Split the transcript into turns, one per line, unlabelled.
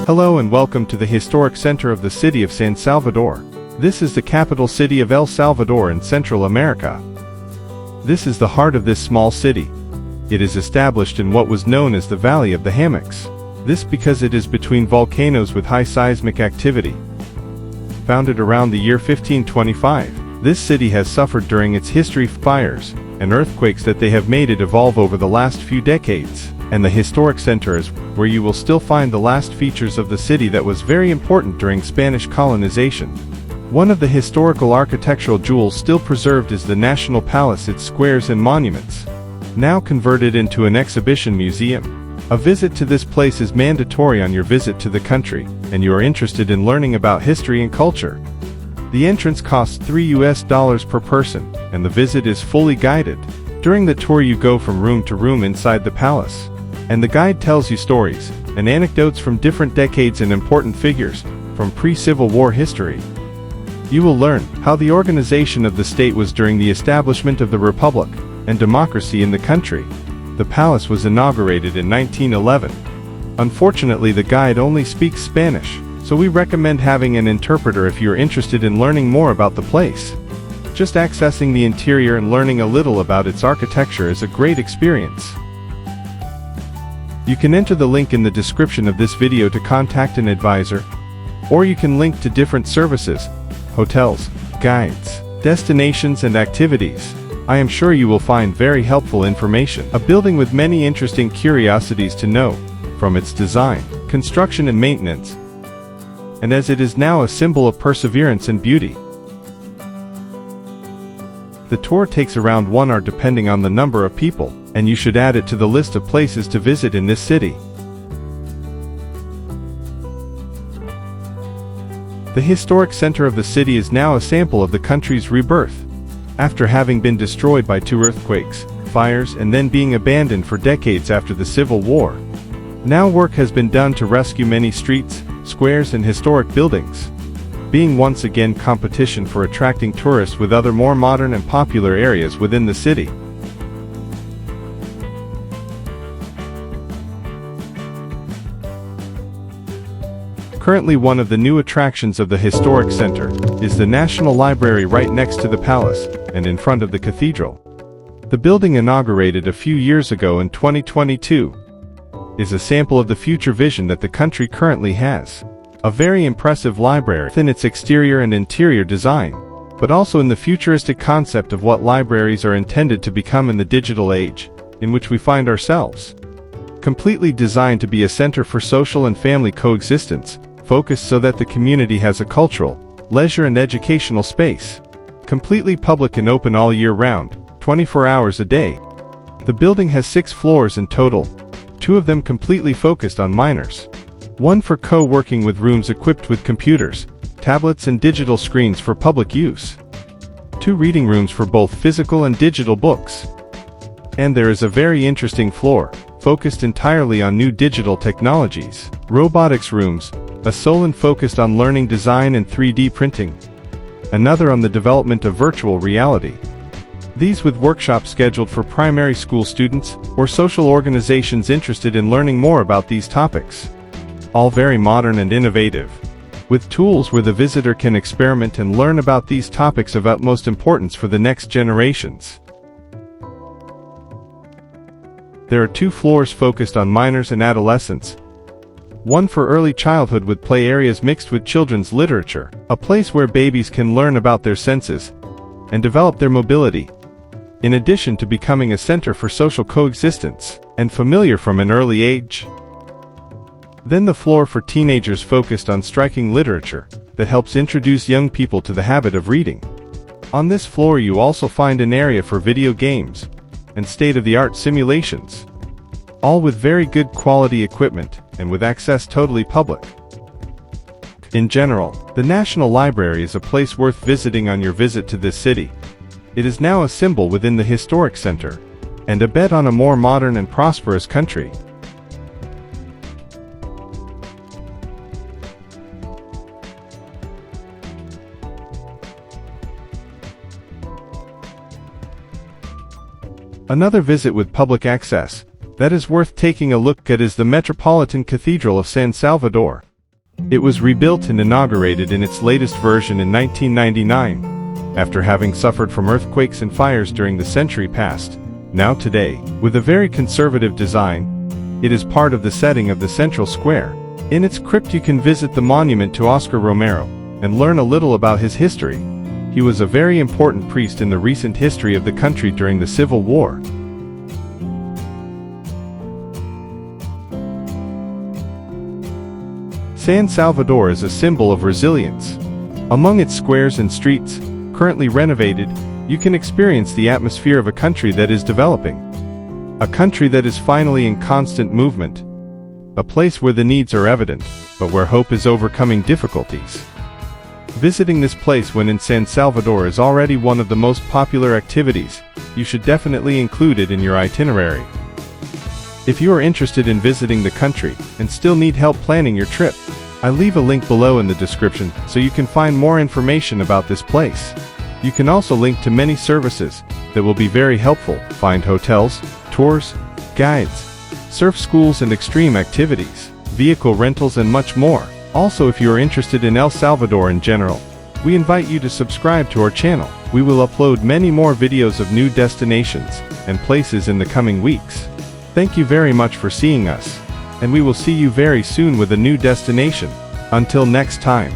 Hello and welcome to the historic center of the city of San Salvador. This is the capital city of El Salvador in Central America. This is the heart of this small city. It is established in what was known as the Valley of the Hammocks. This because it is between volcanoes with high seismic activity. Founded around the year 1525, this city has suffered during its history fires and earthquakes that they have made it evolve over the last few decades. And the historic center is where you will still find the last features of the city that was very important during Spanish colonization. One of the historical architectural jewels still preserved is the National Palace, its squares and monuments, now converted into an exhibition museum. A visit to this place is mandatory on your visit to the country, and you are interested in learning about history and culture. The entrance costs $3 per person, and the visit is fully guided. During the tour you go from room to room inside the palace, and the guide tells you stories and anecdotes from different decades and important figures from pre-Civil War history. You will learn how the organization of the state was during the establishment of the republic and democracy in the country. The palace was inaugurated in 1911. Unfortunately, the guide only speaks Spanish, so we recommend having an interpreter if you're interested in learning more about the place. Just accessing the interior and learning a little about its architecture is a great experience. You can enter the link in the description of this video to contact an advisor, or you can link to different services, hotels, guides, destinations and activities. I am sure you will find very helpful information. A building with many interesting curiosities to know, from its design, construction and maintenance, and as it is now a symbol of perseverance and beauty. The tour takes around 1 hour depending on the number of people, and you should add it to the list of places to visit in this city. The historic center of the city is now a sample of the country's rebirth. After having been destroyed by 2 earthquakes, fires, and then being abandoned for decades after the Civil War, now work has been done to rescue many streets, squares, and historic buildings, being once again competition for attracting tourists with other more modern and popular areas within the city. Currently, one of the new attractions of the historic center is the National Library right next to the palace and in front of the cathedral. The building, inaugurated a few years ago in 2022, is a sample of the future vision that the country currently has. A very impressive library in its exterior and interior design, but also in the futuristic concept of what libraries are intended to become in the digital age in which we find ourselves. Completely designed to be a center for social and family coexistence, focused so that the community has a cultural, leisure and educational space. Completely public and open all year round, 24 hours a day. The building has 6 floors in total, 2 of them completely focused on minors. 1 for co-working with rooms equipped with computers, tablets and digital screens for public use. 2 reading rooms for both physical and digital books. And there is a very interesting floor, focused entirely on new digital technologies. Robotics rooms, a salon focused on learning design and 3D printing. Another on the development of virtual reality. These with workshops scheduled for primary school students or social organizations interested in learning more about these topics. All very modern and innovative, with tools where the visitor can experiment and learn about these topics of utmost importance for the next generations. There are 2 floors focused on minors and adolescents. 1 for early childhood with play areas mixed with children's literature, a place where babies can learn about their senses and develop their mobility, in addition to becoming a center for social coexistence and familiar from an early age. Then the floor for teenagers focused on striking literature that helps introduce young people to the habit of reading. On this floor you also find an area for video games and state-of-the-art simulations, all with very good quality equipment and with access totally public. In general, the National Library is a place worth visiting on your visit to this city. It is now a symbol within the historic center, and a bet on a more modern and prosperous country. Another visit with public access that is worth taking a look at is the Metropolitan Cathedral of San Salvador. It was rebuilt and inaugurated in its latest version in 1999, after having suffered from earthquakes and fires during the century past. Now today, with a very conservative design, it is part of the setting of the central square. In its crypt you can visit the monument to Oscar Romero, and learn a little about his history. He was a very important priest in the recent history of the country during the Civil War. San Salvador is a symbol of resilience. Among its squares and streets, currently renovated, you can experience the atmosphere of a country that is developing. A country that is finally in constant movement. A place where the needs are evident, but where hope is overcoming difficulties. Visiting this place when in San Salvador is already one of the most popular activities. You should definitely include it in your itinerary. If you are interested in visiting the country and still need help planning your trip, I leave a link below in the description so you can find more information about this place. You can also link to many services that will be very helpful. Find hotels, tours, guides, surf schools and extreme activities, vehicle rentals and much more. Also, if you are interested in El Salvador in general, we invite you to subscribe to our channel. We will upload many more videos of new destinations and places in the coming weeks. Thank you very much for seeing us, and we will see you very soon with a new destination. Until next time.